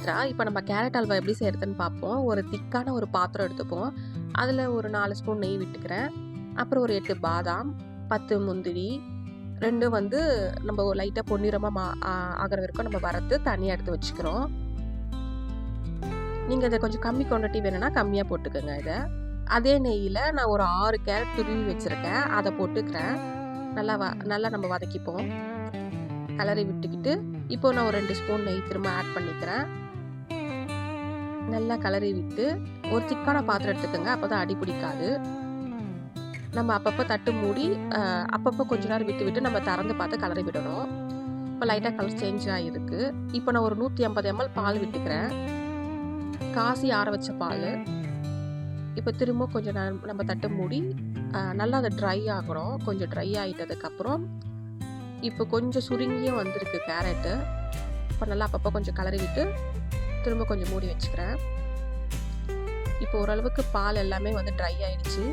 சுமித்ரா. இப்போ நம்ம கேரட் அல்வா எப்படி செய்கிறதுன்னு பார்ப்போம். ஒரு திக்கான ஒரு பாத்திரம் எடுத்துப்போம். அதில் ஒரு 4 ஸ்பூன் நெய் விட்டுக்கிறேன். அப்புறம் ஒரு 8 பாதாம், 10 முந்திரி, 2 வந்து நம்ம லைட்டாக பொன்னிறமாக ஆகிற வரைக்கும் நம்ம வறுத்து தனியாக எடுத்து வச்சுக்கிறோம். நீங்கள் இதை கொஞ்சம் கம்மி குவான்டிட்டி வேணும்னா கம்மியாக போட்டுக்கோங்க. இதை அதே நெய்யில் நான் ஒரு 6 கேரட் துருவி வச்சுருக்கேன். அதை போட்டுக்கிறேன். நல்லா நம்ம வதக்கிப்போம். கலரி விட்டுக்கிட்டு இப்போ நான் ஒரு 2 ஸ்பூன் நெய் திரும்ப ஆட் பண்ணிக்கிறேன். நல்லா கலரி விட்டு ஒரு திக்கான பாத்திரம் எடுத்துக்கோங்க. அப்போ தான் அடி பிடிக்காது. நம்ம அப்பப்போ தட்டு மூடி அப்பப்போ கொஞ்ச நேரம் விட்டு விட்டு நம்ம திறந்து பார்த்து கலரி விடணும். இப்போ லைட்டாக கலர் சேஞ்ச் ஆகிருக்கு. இப்போ நான் ஒரு 150 ml பால் விட்டுக்கிறேன். காசி ஆற வச்ச பால். இப்போ திரும்ப கொஞ்சம் நம்ம தட்டு மூடி நல்லா அதை ட்ரை ஆகணும். கொஞ்சம் ட்ரை ஆகிட்டதுக்கப்புறம் இப்போ கொஞ்சம் சுருங்கியும் வந்திருக்கு கேரட்டு. இப்போ நல்லா அப்பப்போ கொஞ்சம் கலரி விட்டு திரும்ப கொஞ்சம் மூடி வச்சுக்கிறேன். இப்போ ஓரளவுக்கு பால் எல்லாமே வந்து ட்ரை ஆயிடுச்சு.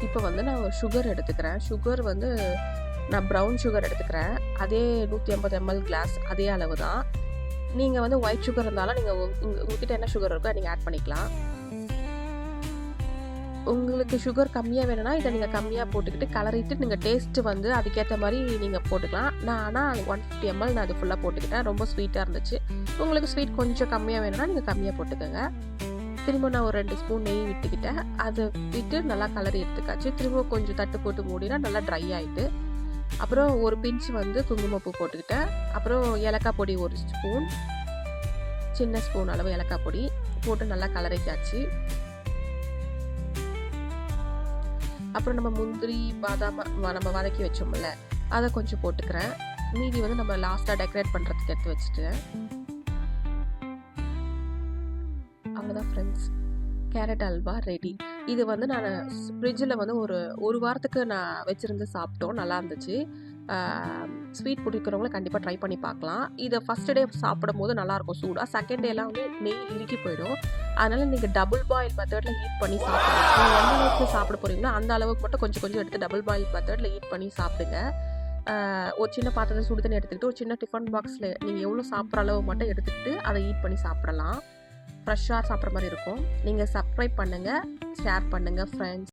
இப்போ வந்து நான் ஒரு சுகர் எடுத்துக்கிறேன். சுகர் வந்து நான் ப்ரௌன் சுகர் எடுத்துக்கிறேன். அதே 150 ml கிளாஸ் அதே அளவு தான். நீங்கள் வந்து ஒயிட் சுகர் இருந்தாலும் நீங்கள் உங்ககிட்ட என்ன சுகர் இருக்கோ நீங்கள் ஆட் பண்ணிக்கலாம். உங்களுக்கு சுகர் கம்மியாக வேணும்னா இதை நீங்கள் கம்மியாக போட்டுக்கிட்டு கலரிட்டு நீங்கள் டேஸ்ட்டு வந்து அதுக்கேற்ற மாதிரி நீங்கள் போட்டுக்கலாம். நான் ஆனால் 150 ml நான் அது ஃபுல்லாக போட்டுக்கிட்டேன். ரொம்ப ஸ்வீட்டாக இருந்துச்சு. உங்களுக்கு ஸ்வீட் கொஞ்சம் கம்மியாக வேணும்னா நீங்கள் கம்மியாக போட்டுக்கோங்க. திரும்ப நான் ஒரு 2 ஸ்பூன் நெய் விட்டுக்கிட்டேன். அதை விட்டு நல்லா கலரி எடுத்துக்காச்சு. திரும்ப கொஞ்சம் தட்டு போட்டு மூடினா நல்லா ட்ரை ஆகிட்டு அப்புறம் ஒரு பிஞ்ச் வந்து குங்குமப்பூ போட்டுக்கிட்டேன். அப்புறம் ஏலக்காய் பொடி 1 ஸ்பூன், சின்ன ஸ்பூன் அளவு ஏலக்காய் பொடி போட்டு நல்லா கலரிக்காச்சு. அப்புறம் நம்ம முந்திரி பாதாம் நம்ம வதக்கி வச்சோம்ல அதை கொஞ்சம் போட்டுக்கிறேன். மீதி வந்து நம்ம லாஸ்ட்டாக டெக்கரேட் பண்ணுறதுக்கு எடுத்து வச்சுட்டேன். அவ்வளோதான் ஃப்ரெண்ட்ஸ், கேரட் அல்வா ரெடி. இது வந்து நான் ஃப்ரிட்ஜில் வந்து ஒரு வாரத்துக்கு நான் வச்சுருந்து சாப்பிட்டோம். நல்லா இருந்துச்சு. ஸ்வீட் பிடிக்கிறவங்கள கண்டிப்பாக ட்ரை பண்ணி பார்க்கலாம். இதை ஃபஸ்ட் டே சாப்பிடும் போது நல்லாயிருக்கும் சூடாக. செகண்ட் டேலாம் வந்து நெய் இறுக்கி போயிடும். அதனால் நீங்கள் டபுள் பாயில் மெத்தடில் ஹீட் பண்ணி சாப்பிடுங்க. நீங்கள் எந்த அளவுக்கு சாப்பிட போகிறீங்களோ அந்த அளவுக்கு மட்டும் கொஞ்சம் கொஞ்சம் எடுத்து டபுள் பாயில் மெத்தடில் ஹீட் பண்ணி சாப்பிடுங்க. ஒரு சின்ன பாத்திரத்தில் சுடு தண்ணி எடுத்துக்கிட்டு ஒரு சின்ன டிஃபன் பாக்ஸில் நீங்கள் எவ்வளோ சாப்பிட்ற அளவு மட்டும் எடுத்துக்கிட்டு அதை ஹீட் பண்ணி சாப்பிடலாம். ஃப்ரெஷ்ஷாக சாப்பிட்ற மாதிரி இருக்கும். நீங்கள் சப்ஸ்கிரைப் பண்ணுங்கள், ஷேர் பண்ணுங்கள் ஃப்ரெண்ட்ஸ்.